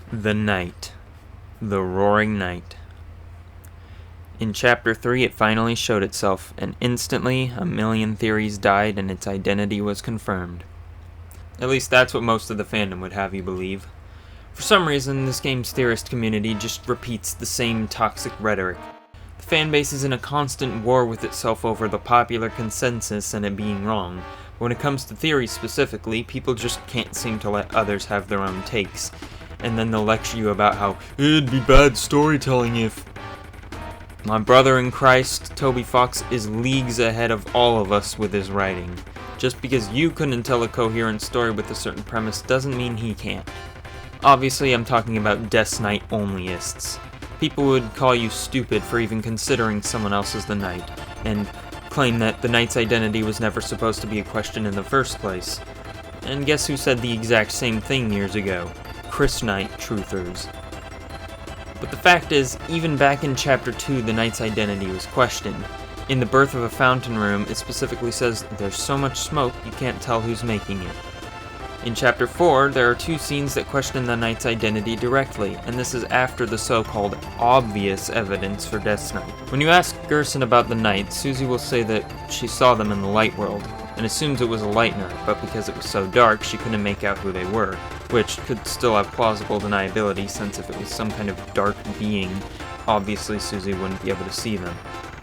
The Night. The Roaring Night. In Chapter 3 it finally showed itself, and instantly a million theories died and its identity was confirmed. At least that's what most of the fandom would have you believe. For some reason, this game's theorist community just repeats the same toxic rhetoric. The fanbase is in a constant war with itself over the popular consensus and it being wrong. But when it comes to theories specifically, people just can't seem to let others have their own takes. And then they'll lecture you about how it'd be bad storytelling if... My brother in Christ, Toby Fox, is leagues ahead of all of us with his writing. Just because you couldn't tell a coherent story with a certain premise doesn't mean he can't. Obviously, I'm talking about Death Knight onlyists. People would call you stupid for even considering someone else as the Knight, and claim that the Knight's identity was never supposed to be a question in the first place. And guess who said the exact same thing years ago? Chris Knight truthers. But the fact is, even back in Chapter 2, the Knight's identity was questioned. In The Birth of a Fountain Room, it specifically says, there's so much smoke you can't tell who's making it. In Chapter 4, there are two scenes that question the Knight's identity directly, and this is after the so-called obvious evidence for Death Knight. When you ask Gerson about the Knight, Susie will say that she saw them in the light world, and assumes it was a light knight, but because it was so dark, she couldn't make out who they were, which could still have plausible deniability, since if it was some kind of dark being, obviously Susie wouldn't be able to see them.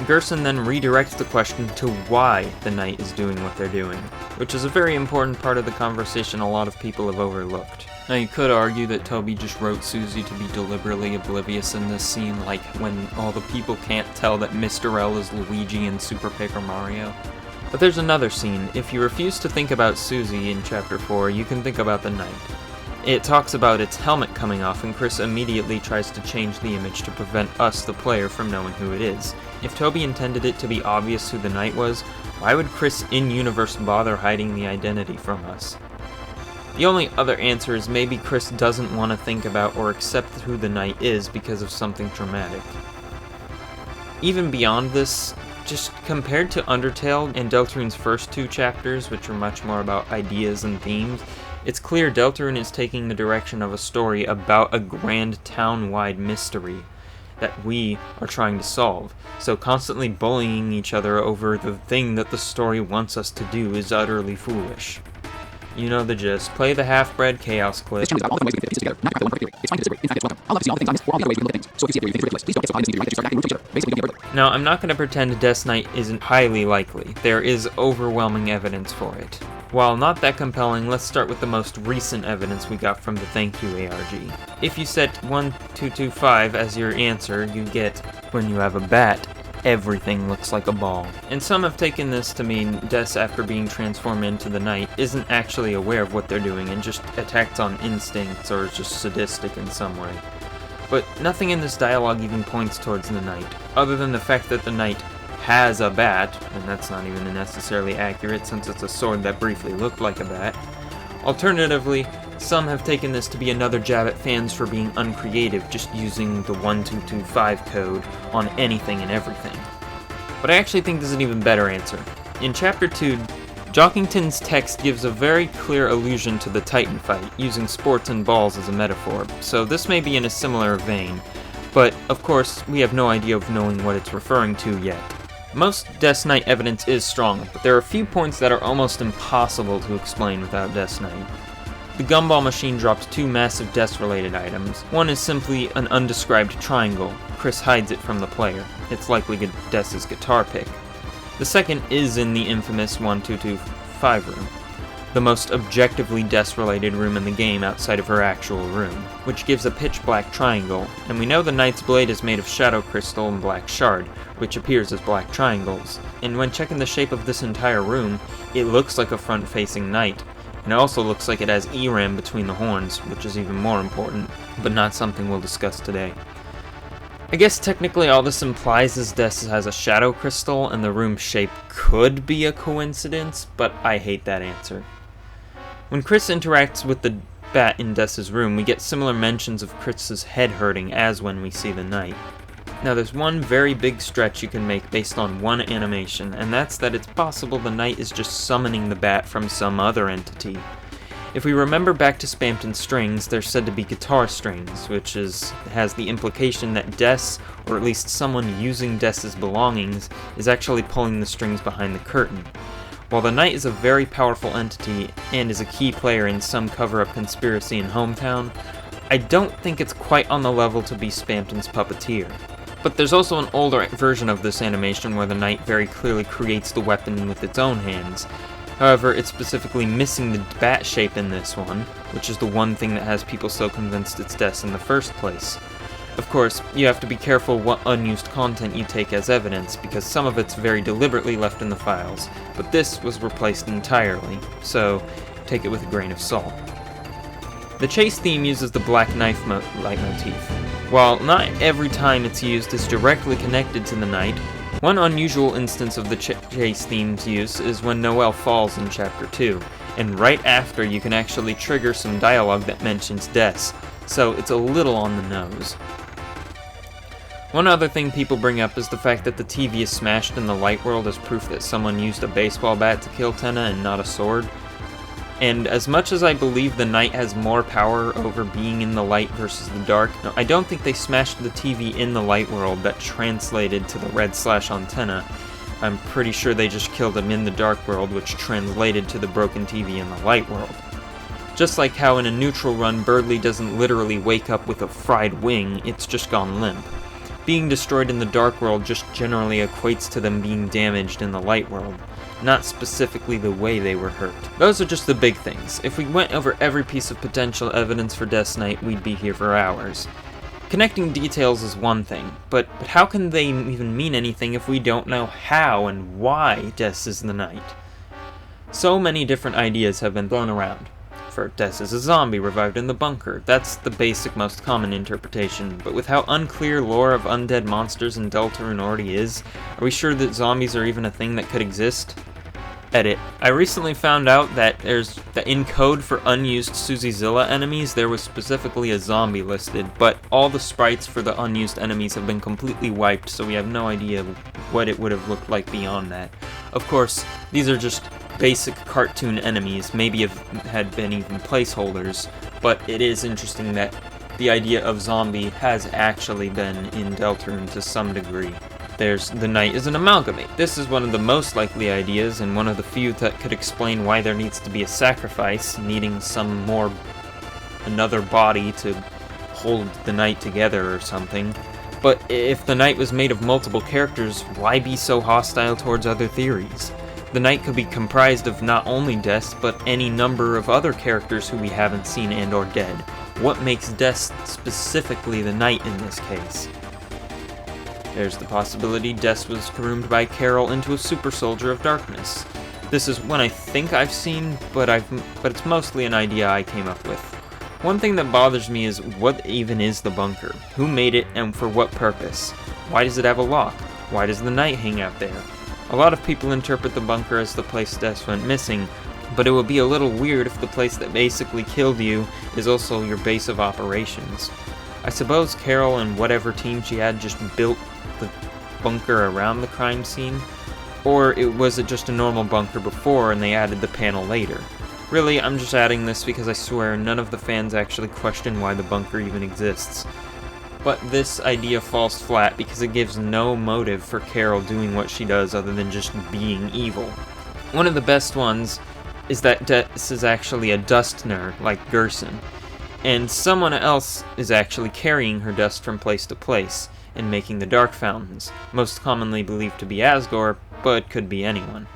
Gerson then redirects the question to why the Knight is doing what they're doing, which is a very important part of the conversation a lot of people have overlooked. Now you could argue that Toby just wrote Susie to be deliberately oblivious in this scene, like when all the people can't tell that Mr. L is Luigi in Super Paper Mario. But there's another scene. If you refuse to think about Susie in Chapter 4, you can think about the Knight. It talks about its helmet coming off, and Chris immediately tries to change the image to prevent us, the player, from knowing who it is. If Toby intended it to be obvious who the Knight was, why would Chris in-universe bother hiding the identity from us? The only other answer is maybe Chris doesn't want to think about or accept who the Knight is because of something traumatic. Even beyond this, just compared to Undertale and Deltarune's first two chapters, which are much more about ideas and themes, it's clear Deltarune is taking the direction of a story about a grand town-wide mystery that we are trying to solve. So constantly bullying each other over the thing that the story wants us to do is utterly foolish. You know the gist. Play the half-bred chaos clip. This channel is about all the ways we can fit pieces together, not crack one perfect theory. It's fine to disagree. In fact, it's welcome. I'll love to see all the things I missed, or all the other ways we can look at things. So if you see a theory you think is ridiculous, please don't get so high in this theory that you start acting rude to each other. Basically, we can get further. Now, I'm not going to pretend Death Knight isn't highly likely. There is overwhelming evidence for it. While not that compelling, let's start with the most recent evidence we got from the Thank You ARG. If you set 1225 as your answer, you get, when you have a bat, everything looks like a ball. And some have taken this to mean Des, after being transformed into the Knight, isn't actually aware of what they're doing and just attacks on instincts or is just sadistic in some way. But nothing in this dialogue even points towards the Knight, other than the fact that the Knight has a bat, and that's not even necessarily accurate since it's a sword that briefly looked like a bat. Alternatively, some have taken this to be another jab at fans for being uncreative, just using the 1225 code on anything and everything. But I actually think there's an even better answer. In Chapter 2, Jockington's text gives a very clear allusion to the Titan fight, using sports and balls as a metaphor, so this may be in a similar vein, but of course we have no idea of knowing what it's referring to yet. Most Death Knight evidence is strong, but there are a few points that are almost impossible to explain without Death Knight. The gumball machine drops two massive Death-related items. One is simply an undescribed triangle. Chris hides it from the player. It's likely Death's guitar pick. The second is in the infamous 1225 room, the most objectively Death-related room in the game outside of her actual room, which gives a pitch-black triangle, and we know the Knight's blade is made of shadow crystal and black shard, which appears as black triangles. And when checking the shape of this entire room, it looks like a front-facing Knight, and it also looks like it has ERAM between the horns, which is even more important, but not something we'll discuss today. I guess technically all this implies is Des has a shadow crystal, and the room shape could be a coincidence, but I hate that answer. When Chris interacts with the bat in Des' room, we get similar mentions of Chris's head hurting as when we see the Knight. Now there's one very big stretch you can make based on one animation, and that's that it's possible the Knight is just summoning the bat from some other entity. If we remember back to Spamton strings, they're said to be guitar strings, which has the implication that Des, or at least someone using Des's belongings, is actually pulling the strings behind the curtain. While the Knight is a very powerful entity and is a key player in some cover-up conspiracy in Hometown, I don't think it's quite on the level to be Spamton's puppeteer. But there's also an older version of this animation where the Knight very clearly creates the weapon with its own hands. However, it's specifically missing the bat shape in this one, which is the one thing that has people so convinced it's Des in the first place. Of course, you have to be careful what unused content you take as evidence, because some of it's very deliberately left in the files, but this was replaced entirely, so take it with a grain of salt. The chase theme uses the black knife leitmotif. While not every time it's used is directly connected to the Knight, one unusual instance of the chase theme's use is when Noelle falls in Chapter 2, and right after you can actually trigger some dialogue that mentions Des, so it's a little on the nose. One other thing people bring up is the fact that the TV is smashed in the light world as proof that someone used a baseball bat to kill Tenna and not a sword. And as much as I believe the Knight has more power over being in the light versus the dark, no, I don't think they smashed the TV in the light world that translated to the red slash on Tenna. I'm pretty sure they just killed him in the dark world, which translated to the broken TV in the light world. Just like how in a neutral run, Birdley doesn't literally wake up with a fried wing, it's just gone limp. Being destroyed in the dark world just generally equates to them being damaged in the light world, not specifically the way they were hurt. Those are just the big things. If we went over every piece of potential evidence for Death Knight, we'd be here for hours. Connecting details is one thing, but how can they even mean anything if we don't know how and why Des is the Knight? So many different ideas have been thrown around. For Des is a zombie revived in the bunker. That's the basic, most common interpretation, but with how unclear lore of undead monsters in Deltarune already is, are we sure that zombies are even a thing that could exist? Edit. I recently found out that in code for unused Susizilla enemies, there was specifically a zombie listed, but all the sprites for the unused enemies have been completely wiped, so we have no idea what it would have looked like beyond that. Of course, these are just basic cartoon enemies, maybe had been even placeholders, but it is interesting that the idea of zombie has actually been in Deltarune to some degree. There's the Knight is an amalgamate. This is one of the most likely ideas, and one of the few that could explain why there needs to be a sacrifice, needing another body to hold the Knight together or something. But if the Knight was made of multiple characters, why be so hostile towards other theories? The Knight could be comprised of not only Des, but any number of other characters who we haven't seen and or dead. What makes Des specifically the Knight in this case? There's the possibility Des was groomed by Carol into a super soldier of darkness. This is one I think I've seen, but it's mostly an idea I came up with. One thing that bothers me is what even is the bunker? Who made it and for what purpose? Why does it have a lock? Why does the Knight hang out there? A lot of people interpret the bunker as the place Des went missing, but it would be a little weird if the place that basically killed you is also your base of operations. I suppose Carol and whatever team she had just built the bunker around the crime scene, or was it just a normal bunker before and they added the panel later? Really, I'm just adding this because I swear none of the fans actually question why the bunker even exists. But this idea falls flat because it gives no motive for Carol doing what she does other than just being evil. One of the best ones is that Des is actually a dust nerd, like Gerson, and someone else is actually carrying her dust from place to place and making the dark fountains, most commonly believed to be Asgore, but could be anyone.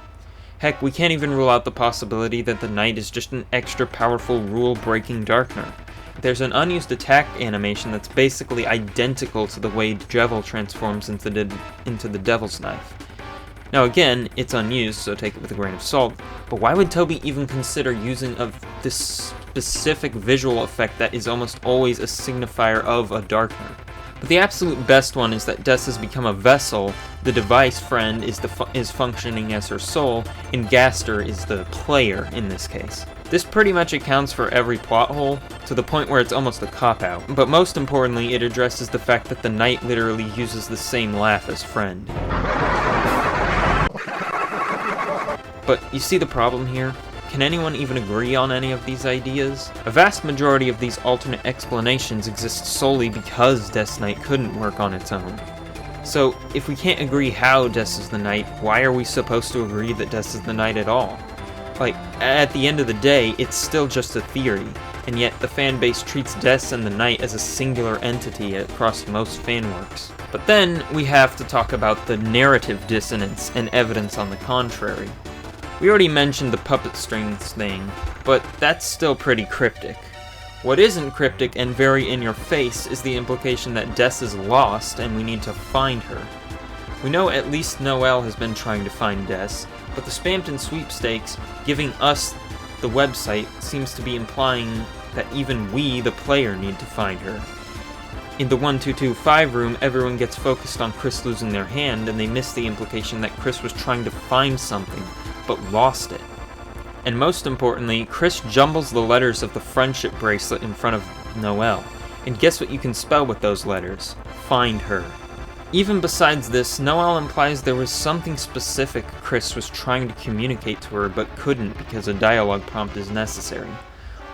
Heck, we can't even rule out the possibility that the Knight is just an extra powerful rule-breaking Darkner. There's an unused attack animation that's basically identical to the way Jevil transforms into the Devil's Knife. Now again, it's unused, so take it with a grain of salt, but why would Toby even consider using this specific visual effect that is almost always a signifier of a Darkner? But the absolute best one is that Des has become a vessel, the device friend is functioning as her soul, and Gaster is the player in this case. This pretty much accounts for every plot hole, to the point where it's almost a cop-out, but most importantly it addresses the fact that the Knight literally uses the same laugh as friend. But you see the problem here? can anyone even agree on any of these ideas? A vast majority of these alternate explanations exist solely because Death's Night couldn't work on its own. So, if we can't agree how Death is the Night, why are we supposed to agree that Death is the Night at all? Like, at the end of the day, it's still just a theory, and yet the fanbase treats Death and the Night as a singular entity across most fanworks. But then, we have to talk about the narrative dissonance and evidence on the contrary. We already mentioned the puppet strings thing, but that's still pretty cryptic. What isn't cryptic and very in your face is the implication that Death is lost and we need to find her. We know at least Noelle has been trying to find Death, but the Spamton sweepstakes giving us the website seems to be implying that even we, the player, need to find her. In the 1225 room, everyone gets focused on Chris losing their hand and they miss the implication that Chris was trying to find something, but lost it. And most importantly, Chris jumbles the letters of the friendship bracelet in front of Noelle. And guess what you can spell with those letters? Find her. Even besides this, Noelle implies there was something specific Chris was trying to communicate to her but couldn't because a dialogue prompt is necessary,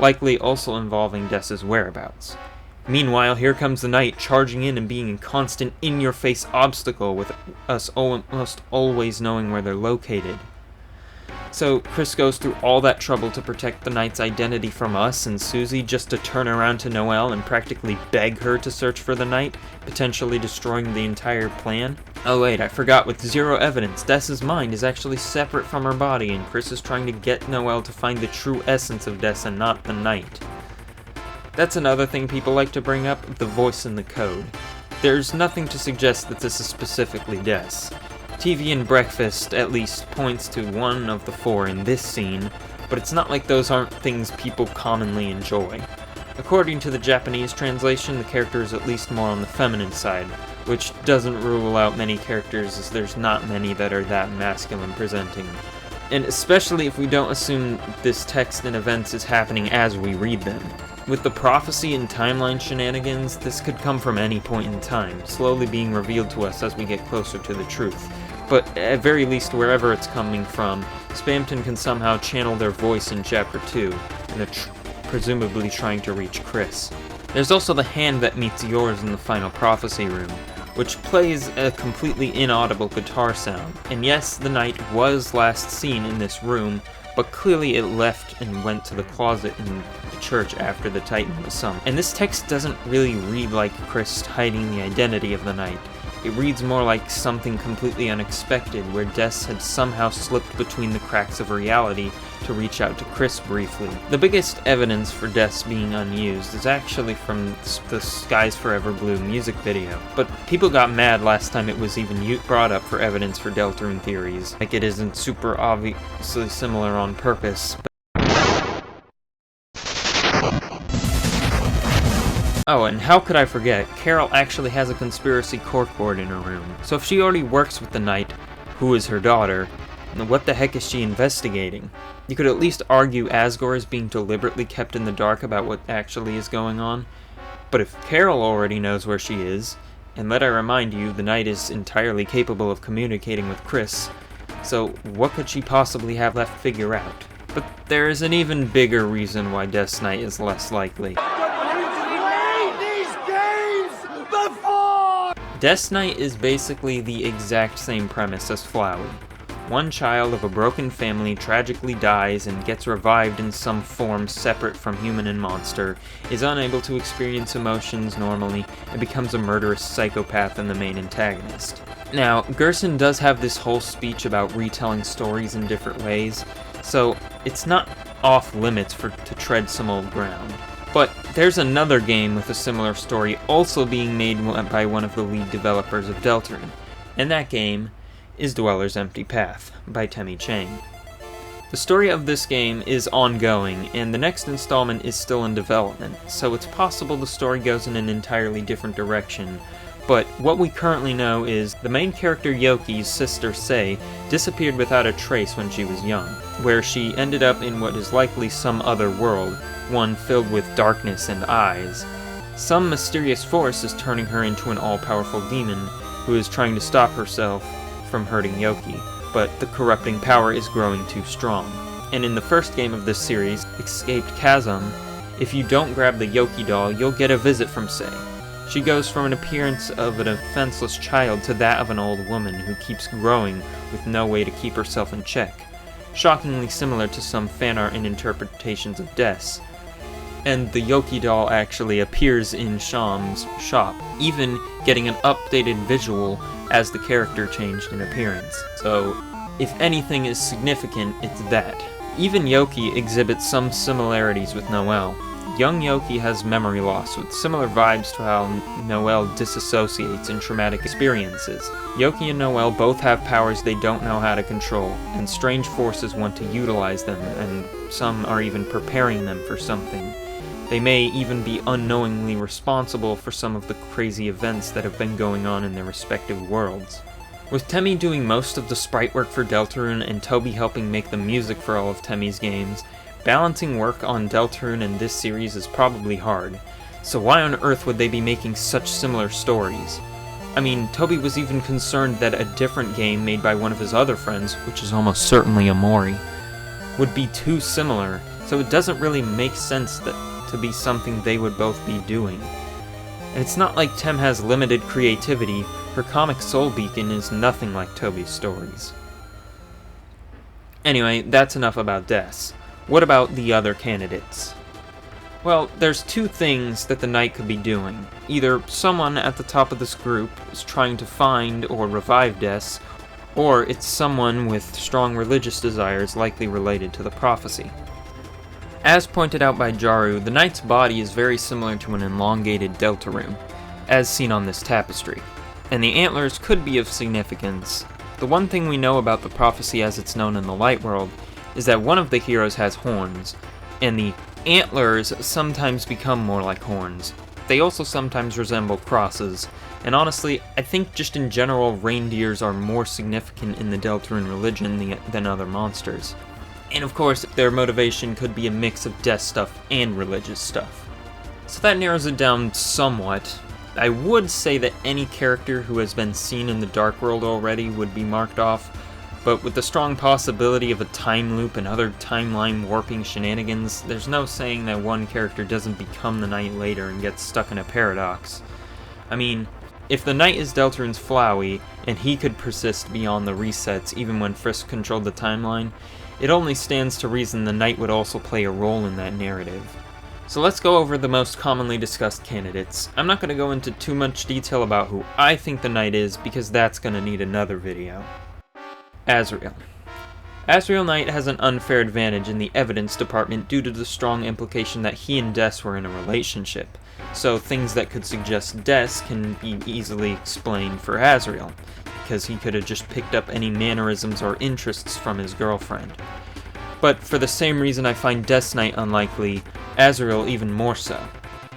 likely also involving Death's whereabouts. Meanwhile, here comes the Night charging in and being a constant in-your-face obstacle with us almost always knowing where they're located. So Chris goes through all that trouble to protect the Knight's identity from us and Susie just to turn around to Noelle and practically beg her to search for the Knight, potentially destroying the entire plan. Oh wait, I forgot, with zero evidence, Death's mind is actually separate from her body and Chris is trying to get Noelle to find the true essence of Death and not the Knight. That's another thing people like to bring up, the voice in the code. There's nothing to suggest that this is specifically Death's. TV and Breakfast at least points to one of the four in this scene, but it's not like those aren't things people commonly enjoy. According to the Japanese translation, the character is at least more on the feminine side, which doesn't rule out many characters as there's not many that are that masculine presenting. And especially if we don't assume this text and events is happening as we read them. With the prophecy and timeline shenanigans, this could come from any point in time, slowly being revealed to us as we get closer to the truth. But at very least, wherever it's coming from, Spamton can somehow channel their voice in Chapter 2, and they're presumably trying to reach Chris. There's also the hand that meets yours in the final prophecy room, which plays a completely inaudible guitar sound. And yes, the Knight was last seen in this room, but clearly it left and went to the closet in the church after the Titan was sung. And this text doesn't really read like Chris hiding the identity of the Knight. It reads more like something completely unexpected, where Death had somehow slipped between the cracks of reality to reach out to Chris briefly. The biggest evidence for Death being unused is actually from the Skies Forever Blue music video, but people got mad last time it was even brought up for evidence for Deltarune theories, like it isn't super obviously similar on purpose. Oh, and how could I forget, Carol actually has a conspiracy corkboard in her room. So if she already works with the Knight, who is her daughter, then what the heck is she investigating? You could at least argue Asgore is being deliberately kept in the dark about what actually is going on. But if Carol already knows where she is, and let I remind you, the Knight is entirely capable of communicating with Chris, so what could she possibly have left to figure out? But there is an even bigger reason why Death's Night is less likely. Death's Night is basically the exact same premise as Flowey. One child of a broken family tragically dies and gets revived in some form separate from human and monster, is unable to experience emotions normally, and becomes a murderous psychopath and the main antagonist. Now, Gerson does have this whole speech about retelling stories in different ways, so it's not off limits to tread some old ground. But there's another game with a similar story also being made by one of the lead developers of Deltarune, and that game is Dweller's Empty Path by Temmie Chang. The story of this game is ongoing, and the next installment is still in development, so it's possible the story goes in an entirely different direction. But what we currently know is the main character Yoki's sister Sei disappeared without a trace when she was young, where she ended up in what is likely some other world, one filled with darkness and eyes. Some mysterious force is turning her into an all-powerful demon who is trying to stop herself from hurting Yoki, but the corrupting power is growing too strong. and in the first game of this series, Escaped Chasm, if you don't grab the Yoki doll, you'll get a visit from Sei. She goes from an appearance of a defenseless child to that of an old woman who keeps growing with no way to keep herself in check, shockingly similar to some fan art and interpretations of Des. And the Yoki doll actually appears in Sham's shop, even getting an updated visual as the character changed in appearance. So, if anything is significant, it's that. Even Yoki exhibits some similarities with Noelle. Young Yoki has memory loss, with similar vibes to how Noelle disassociates in traumatic experiences. Yoki and Noelle both have powers they don't know how to control, and strange forces want to utilize them, and some are even preparing them for something. They may even be unknowingly responsible for some of the crazy events that have been going on in their respective worlds. With Temmie doing most of the sprite work for Deltarune and Toby helping make the music for all of Temmie's games, balancing work on Deltarune in this series is probably hard, so why on earth would they be making such similar stories? I mean, Toby was even concerned that a different game made by one of his other friends, which is almost certainly Amori, would be too similar, so it doesn't really make sense to be something they would both be doing. And it's not like Tem has limited creativity. Her comic Soul Beacon is nothing like Toby's stories. Anyway, that's enough about Des. What about the other candidates? Well, there's two things that the knight could be doing. Either someone at the top of this group is trying to find or revive Des, or it's someone with strong religious desires likely related to the prophecy. As pointed out by Jaru, the knight's body is very similar to an elongated Deltarune, as seen on this tapestry, and the antlers could be of significance. The one thing we know about the prophecy as it's known in the light world is that one of the heroes has horns, and the antlers sometimes become more like horns. They also sometimes resemble crosses, and honestly, I think just in general reindeers are more significant in the Deltarune religion than other monsters. And of course, their motivation could be a mix of death stuff and religious stuff. So that narrows it down somewhat. I would say that any character who has been seen in the Dark World already would be marked off, but with the strong possibility of a time loop and other timeline warping shenanigans, there's no saying that one character doesn't become the knight later and gets stuck in a paradox. I mean, if the knight is Deltarune's Flowey, and he could persist beyond the resets even when Frisk controlled the timeline, it only stands to reason the knight would also play a role in that narrative. So let's go over the most commonly discussed candidates. I'm not going to go into too much detail about who I think the knight is, because that's going to need another video. Azrael. Azrael Knight has an unfair advantage in the evidence department due to the strong implication that he and Des were in a relationship, so things that could suggest Des can be easily explained for Azrael, because he could have just picked up any mannerisms or interests from his girlfriend. But for the same reason I find Des Knight unlikely, Azrael even more so.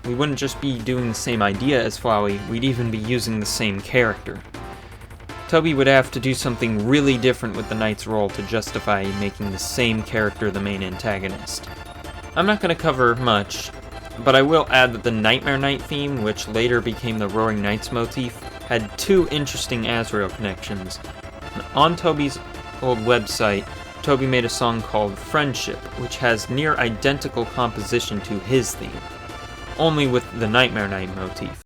We wouldn't just be doing the same idea as Flowey, we'd even be using the same character. Toby would have to do something really different with the knight's role to justify making the same character the main antagonist. I'm not going to cover much, but I will add that the Nightmare Knight theme, which later became the Roaring Knights motif, had two interesting Azrael connections. On Toby's old website, Toby made a song called Friendship, which has near identical composition to his theme, only with the Nightmare Knight motif.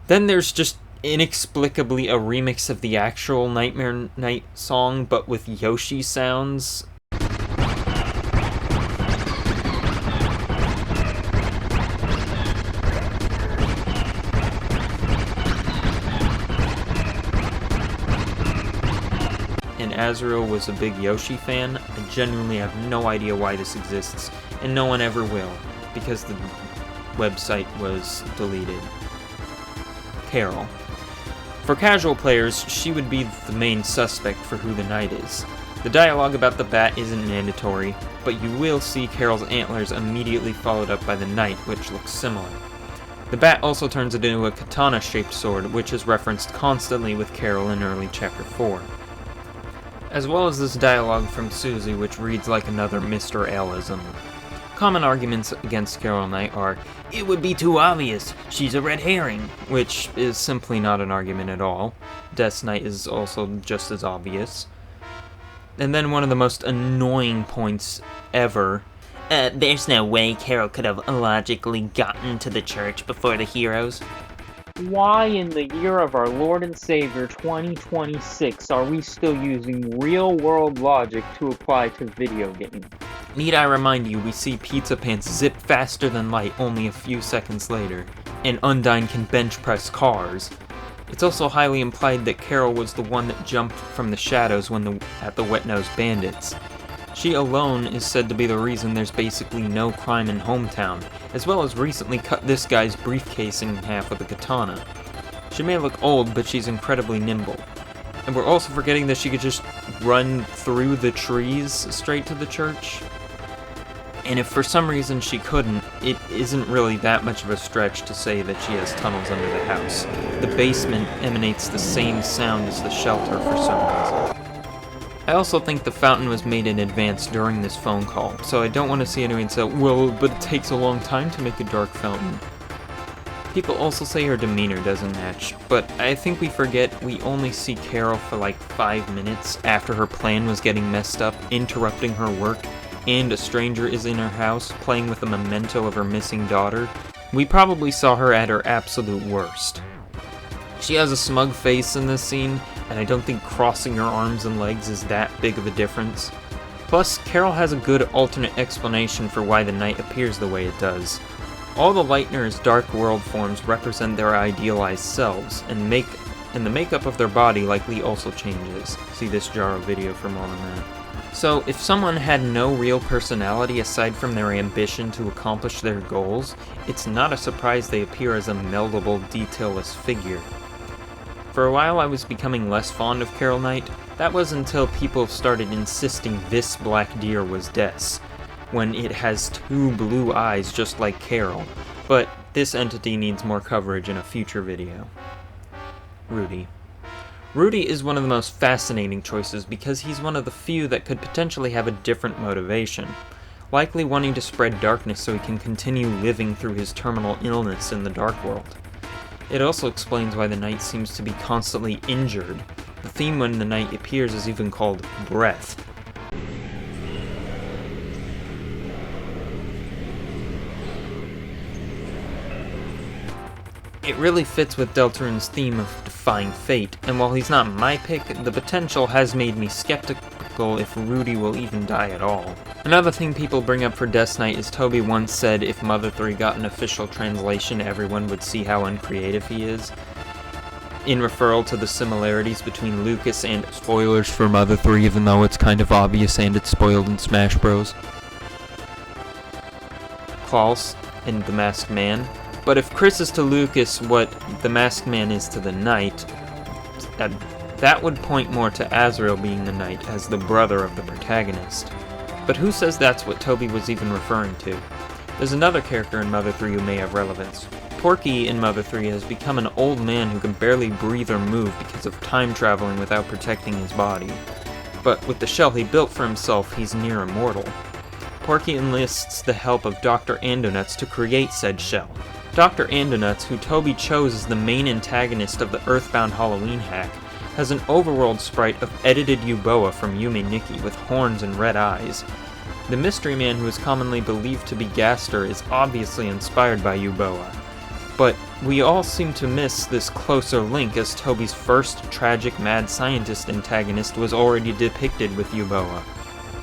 Then there's just inexplicably a remix of the actual Nightmare Knight song, but with Yoshi sounds. And Azrael was a big Yoshi fan. I genuinely have no idea why this exists, and no one ever will, because the website was deleted. Carol. For casual players, she would be the main suspect for who the knight is. The dialogue about the bat isn't mandatory, but you will see Carol's antlers immediately followed up by the knight, which looks similar. The bat also turns it into a katana-shaped sword, which is referenced constantly with Carol in early Chapter 4. As well as this dialogue from Susie, which reads like another Mr. L-ism. Common arguments against Carol Knight are, it would be too obvious, she's a red herring, which is simply not an argument at all. Death Knight is also just as obvious. And then one of the most annoying points ever, there's no way Carol could have logically gotten to the church before the heroes. Why in the year of our Lord and Savior 2026 are we still using real-world logic to apply to video games? Need I remind you, we see Pizza Pants zip faster than light only a few seconds later, and Undyne can bench press cars. It's also highly implied that Carol was the one that jumped from the shadows at the Wet-Nosed Bandits. She alone is said to be the reason there's basically no crime in Hometown, as well as recently cut this guy's briefcase in half with a katana. She may look old, but she's incredibly nimble. And we're also forgetting that she could just run through the trees straight to the church. And if for some reason she couldn't, it isn't really that much of a stretch to say that she has tunnels under the house. The basement emanates the same sound as the shelter for some reason. I also think the fountain was made in advance during this phone call, so I don't want to see anyone say, well, but it takes a long time to make a dark fountain. People also say her demeanor doesn't match, but I think we forget we only see Carol for like 5 minutes after her plan was getting messed up, interrupting her work, and a stranger is in her house playing with a memento of her missing daughter. We probably saw her at her absolute worst. She has a smug face in this scene, and I don't think crossing her arms and legs is that big of a difference. Plus, Carol has a good alternate explanation for why the night appears the way it does. All the Lightner's dark world forms represent their idealized selves, and the makeup of their body likely also changes. See this Jaro video for more on that. So, if someone had no real personality aside from their ambition to accomplish their goals, it's not a surprise they appear as a meldable, detailless figure. For a while I was becoming less fond of Carol Knight. That was until people started insisting this black deer was Des, when it has 2 blue eyes just like Carol. But this entity needs more coverage in a future video. Rudy. Rudy is one of the most fascinating choices because he's one of the few that could potentially have a different motivation, likely wanting to spread darkness so he can continue living through his terminal illness in the Dark World. It also explains why the knight seems to be constantly injured. The theme when the knight appears is even called Breath. It really fits with Deltarune's theme of defying fate, and while he's not my pick, the potential has made me skeptical if Rudy will even die at all. Another thing people bring up for Death Knight is Toby once said if Mother 3 got an official translation, everyone would see how uncreative he is, in referral to the similarities between Lucas and spoilers for Mother 3, even though it's kind of obvious and it's spoiled in Smash Bros. Klaus and the Masked Man. But if Chris is to Lucas what the Masked Man is to the Knight, that would point more to Azrael being the Knight as the brother of the protagonist. But who says that's what Toby was even referring to? There's another character in Mother 3 who may have relevance. Porky in Mother 3 has become an old man who can barely breathe or move because of time traveling without protecting his body. But with the shell he built for himself, he's near immortal. Porky enlists the help of Dr. Andonuts to create said shell. Dr. Andonuts, who Toby chose as the main antagonist of the Earthbound Halloween hack, has an overworld sprite of edited Yuboa from Yume Nikki with horns and red eyes. The mystery man who is commonly believed to be Gaster is obviously inspired by Yuboa, but we all seem to miss this closer link as Toby's first tragic mad scientist antagonist was already depicted with Yuboa.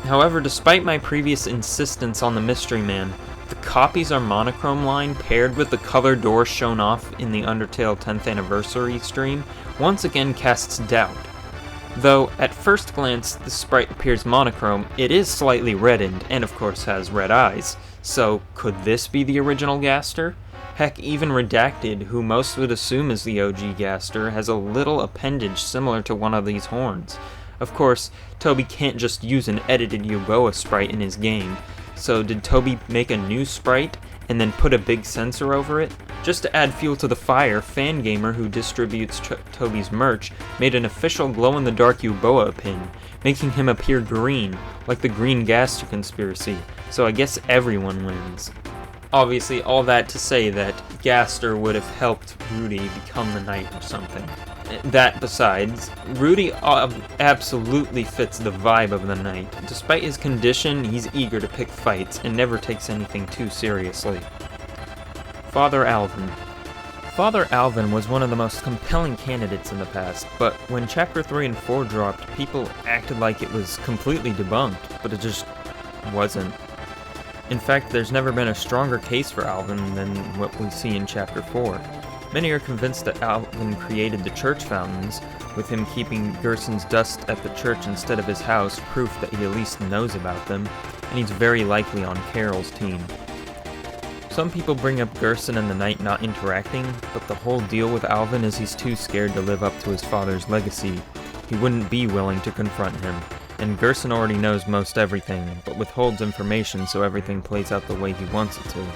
However, despite my previous insistence on the mystery man, the copies are monochrome line paired with the color door shown off in the Undertale 10th anniversary stream once again casts doubt. Though, at first glance, the sprite appears monochrome, it is slightly reddened, and of course has red eyes. So, could this be the original Gaster? Heck, even Redacted, who most would assume is the OG Gaster, has a little appendage similar to one of these horns. Of course, Toby can't just use an edited Yuboa sprite in his game, so did Toby make a new sprite and then put a big sensor over it? Just to add fuel to the fire, Fangamer, who distributes Toby's merch, made an official glow-in-the-dark Euboa pin, making him appear green, like the Green Gaster conspiracy, so I guess everyone wins. Obviously, all that to say that Gaster would have helped Rudy become the knight or something. That besides, Rudy absolutely fits the vibe of the knight. Despite his condition, he's eager to pick fights and never takes anything too seriously. Father Alvin. Father Alvin was one of the most compelling candidates in the past, but when Chapter 3 and 4 dropped, people acted like it was completely debunked, but it just wasn't. In fact, there's never been a stronger case for Alvin than what we see in Chapter 4. Many are convinced that Alvin created the church fountains, with him keeping Gerson's dust at the church instead of his house, proof that he at least knows about them, and he's very likely on Carol's team. Some people bring up Gerson and the knight not interacting, but the whole deal with Alvin is he's too scared to live up to his father's legacy. He wouldn't be willing to confront him, and Gerson already knows most everything, but withholds information so everything plays out the way he wants it to.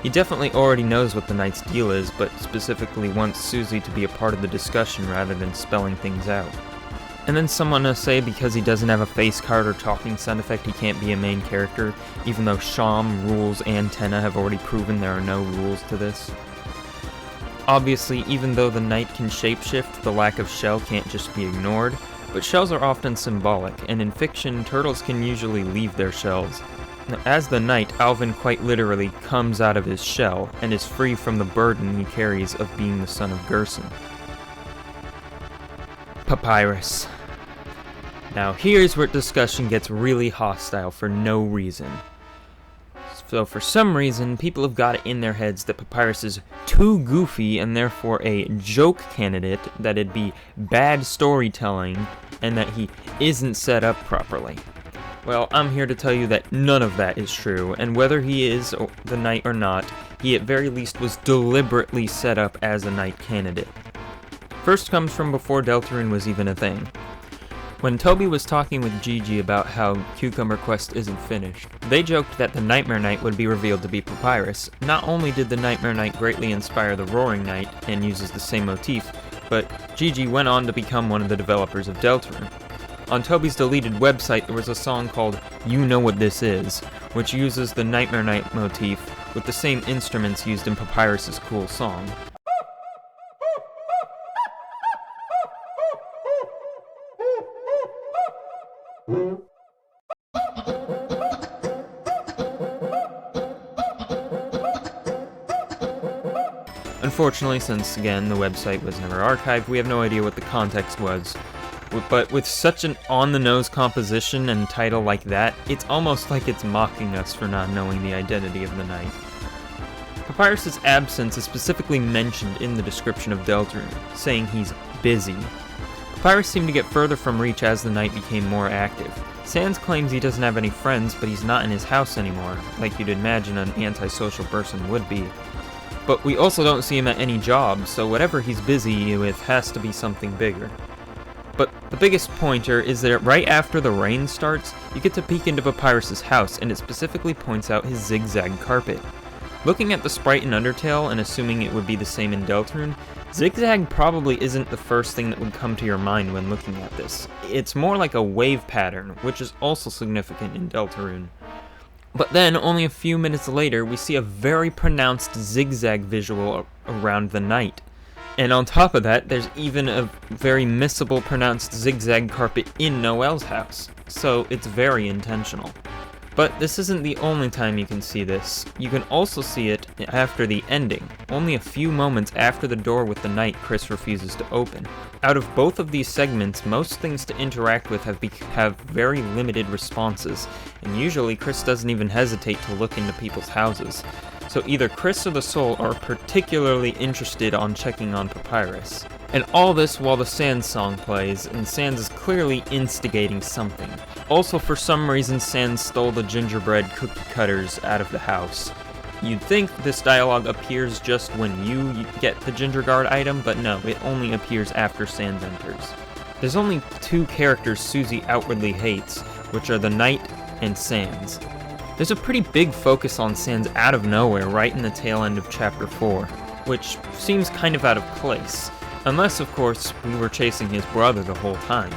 He definitely already knows what the knight's deal is, but specifically wants Susie to be a part of the discussion rather than spelling things out. And then someone will say because he doesn't have a face card or talking sound effect he can't be a main character, even though Sham, Rules, and Tenna have already proven there are no rules to this. Obviously, even though the knight can shapeshift, the lack of shell can't just be ignored, but shells are often symbolic, and in fiction, turtles can usually leave their shells. Now, as the knight, Alvin quite literally comes out of his shell, and is free from the burden he carries of being the son of Gerson. Papyrus. Now here's where discussion gets really hostile for no reason. So for some reason, people have got it in their heads that Papyrus is too goofy and therefore a joke candidate, that it'd be bad storytelling, and that he isn't set up properly. Well, I'm here to tell you that none of that is true, and whether he is the knight or not, he at very least was deliberately set up as a knight candidate. First comes from before Deltarune was even a thing. When Toby was talking with Gigi about how Cucumber Quest isn't finished, they joked that the Nightmare Knight would be revealed to be Papyrus. Not only did the Nightmare Knight greatly inspire the Roaring Knight and uses the same motif, but Gigi went on to become one of the developers of Deltarune. On Toby's deleted website there was a song called You Know What This Is, which uses the Nightmare Knight motif with the same instruments used in Papyrus's cool song. Unfortunately, since again the website was never archived, we have no idea what the context was. But with such an on-the-nose composition and title like that, it's almost like it's mocking us for not knowing the identity of the knight. Papyrus's absence is specifically mentioned in the description of Deltarune, saying he's busy. Papyrus seemed to get further from reach as the knight became more active. Sans claims he doesn't have any friends, but he's not in his house anymore, like you'd imagine an antisocial person would be. But we also don't see him at any job, so whatever he's busy with has to be something bigger. But the biggest pointer is that right after the rain starts, you get to peek into Papyrus's house, and it specifically points out his zigzag carpet. Looking at the sprite in Undertale, and assuming it would be the same in Deltarune, zigzag probably isn't the first thing that would come to your mind when looking at this. It's more like a wave pattern, which is also significant in Deltarune. But then, only a few minutes later, we see a very pronounced zigzag visual around the knight. And on top of that, there's even a very missable pronounced zigzag carpet in Noelle's house. So it's very intentional. But this isn't the only time you can see this. You can also see it after the ending, only a few moments after the door with the knight Chris refuses to open. Out of both of these segments, most things to interact with have very limited responses, and usually Chris doesn't even hesitate to look into people's houses. So either Chris or the Soul are particularly interested on checking on Papyrus. And all this while the Sans song plays, and Sans is clearly instigating something. Also, for some reason, Sans stole the gingerbread cookie cutters out of the house. You'd think this dialogue appears just when you get the ginger guard item, but no, it only appears after Sans enters. There's only two characters Susie outwardly hates, which are the Knight and Sans. There's a pretty big focus on Sans out of nowhere right in the tail end of Chapter 4, which seems kind of out of place, unless of course we were chasing his brother the whole time.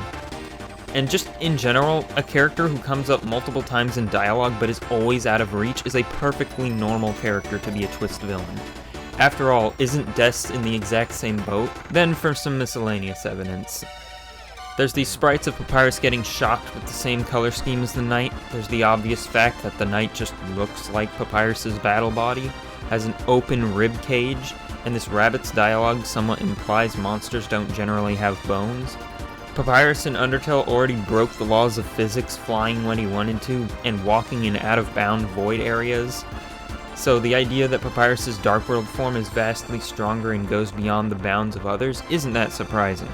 And just in general, a character who comes up multiple times in dialogue but is always out of reach is a perfectly normal character to be a twist villain. After all, isn't Des in the exact same boat? Then for some miscellaneous evidence. There's these sprites of Papyrus getting shocked with the same color scheme as the Knight. There's the obvious fact that the Knight just looks like Papyrus's battle body, has an open rib cage, and this rabbit's dialogue somewhat implies monsters don't generally have bones. Papyrus in Undertale already broke the laws of physics, flying when he wanted to, and walking in out-of-bound void areas. So the idea that Papyrus's Dark World form is vastly stronger and goes beyond the bounds of others isn't that surprising.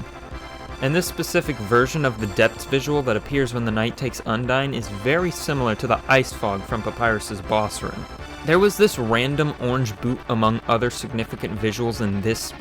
And this specific version of the depths visual that appears when the Knight takes Undyne is very similar to the ice fog from Papyrus's boss room. There was this random orange boot among other significant visuals in this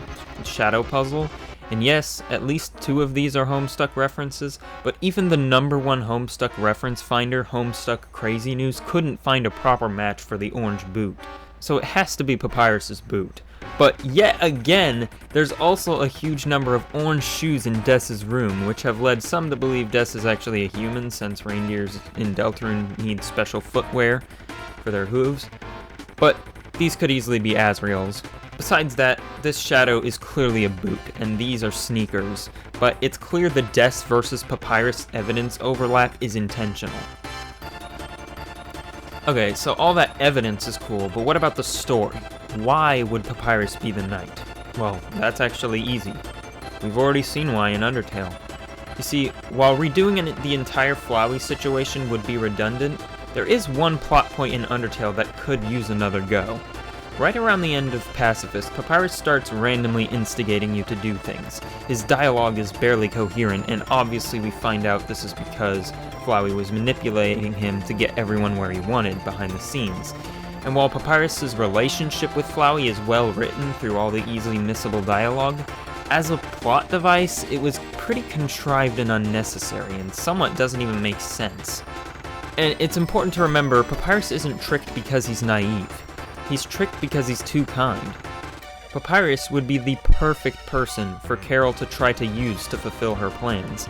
shadow puzzle, and yes, at least 2 of these are Homestuck references, but even the #1 Homestuck reference finder, Homestuck Crazy News, couldn't find a proper match for the orange boot. So it has to be Papyrus's boot. But yet again, there's also a huge number of orange shoes in Des's room, which have led some to believe Des is actually a human, since reindeers in Deltarune need special footwear for their hooves. But these could easily be Asriel's. Besides that, this shadow is clearly a boot, and these are sneakers, but it's clear the Des versus Papyrus evidence overlap is intentional. Okay, so all that evidence is cool, but what about the story? Why would Papyrus be the Knight? Well, that's actually easy. We've already seen why in Undertale. You see, while redoing the entire Flowey situation would be redundant, there is one plot point in Undertale that could use another go. Right around the end of Pacifist, Papyrus starts randomly instigating you to do things. His dialogue is barely coherent, and obviously we find out this is because Flowey was manipulating him to get everyone where he wanted behind the scenes. And while Papyrus's relationship with Flowey is well written through all the easily missable dialogue, as a plot device, it was pretty contrived and unnecessary, and somewhat doesn't even make sense. And it's important to remember, Papyrus isn't tricked because he's naive. He's tricked because he's too kind. Papyrus would be the perfect person for Carol to try to use to fulfill her plans.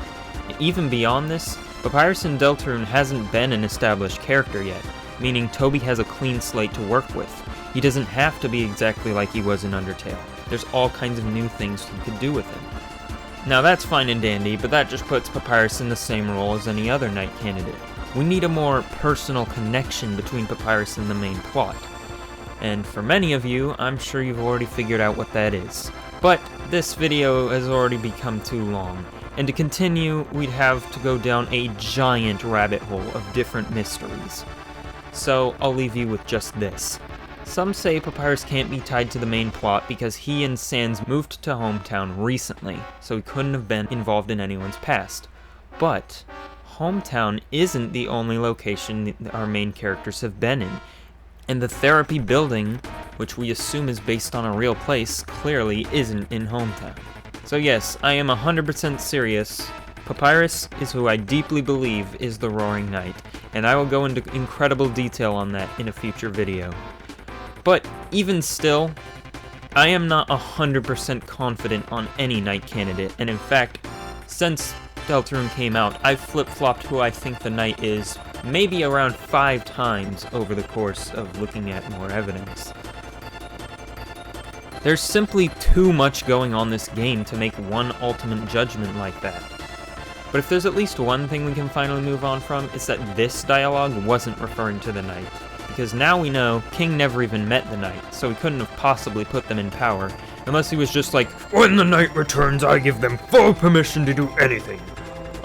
Even beyond this, Papyrus in Deltarune hasn't been an established character yet, meaning Toby has a clean slate to work with. He doesn't have to be exactly like he was in Undertale. There's all kinds of new things he could do with him. Now that's fine and dandy, but that just puts Papyrus in the same role as any other Knight candidate. We need a more personal connection between Papyrus and the main plot. And for many of you, I'm sure you've already figured out what that is. But this video has already become too long, and to continue, we'd have to go down a giant rabbit hole of different mysteries. So I'll leave you with just this. Some say Papyrus can't be tied to the main plot because he and Sans moved to Hometown recently, so he couldn't have been involved in anyone's past. But Hometown isn't the only location our main characters have been in. And the therapy building, which we assume is based on a real place, clearly isn't in Hometown. So yes, I am 100% serious. Papyrus is who I deeply believe is the Roaring Knight, and I will go into incredible detail on that in a future video. But even still, I am not 100% confident on any Knight candidate, and in fact, since Deltarune came out, I've flip-flopped who I think the Knight is maybe around 5 times over the course of looking at more evidence. There's simply too much going on this game to make one ultimate judgment like that. But if there's at least one thing we can finally move on from, it's that this dialogue wasn't referring to the Knight. Because now we know King never even met the Knight, so he couldn't have possibly put them in power, unless he was just like, "When the Knight returns, I give them full permission to do anything.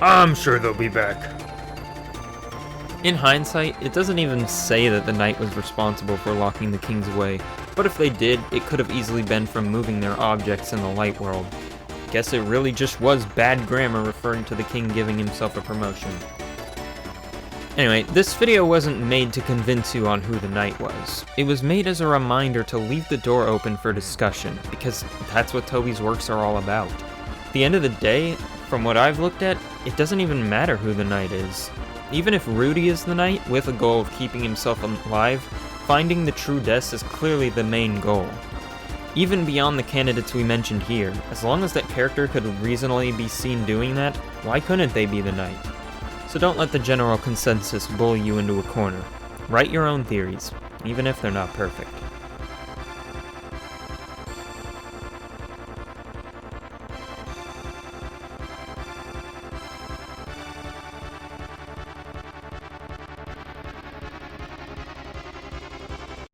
I'm sure they'll be back." In hindsight, it doesn't even say that the Knight was responsible for locking the Kings away, but if they did, it could have easily been from moving their objects in the light world. Guess it really just was bad grammar referring to the King giving himself a promotion. Anyway, this video wasn't made to convince you on who the Knight was. It was made as a reminder to leave the door open for discussion, because that's what Toby's works are all about. At the end of the day, from what I've looked at, it doesn't even matter who the Knight is. Even if Rudy is the knight, with a goal of keeping himself alive, finding the true Des is clearly the main goal. Even beyond the candidates we mentioned here, as long as that character could reasonably be seen doing that, why couldn't they be the knight? So don't let the general consensus bully you into a corner. Write your own theories, even if they're not perfect.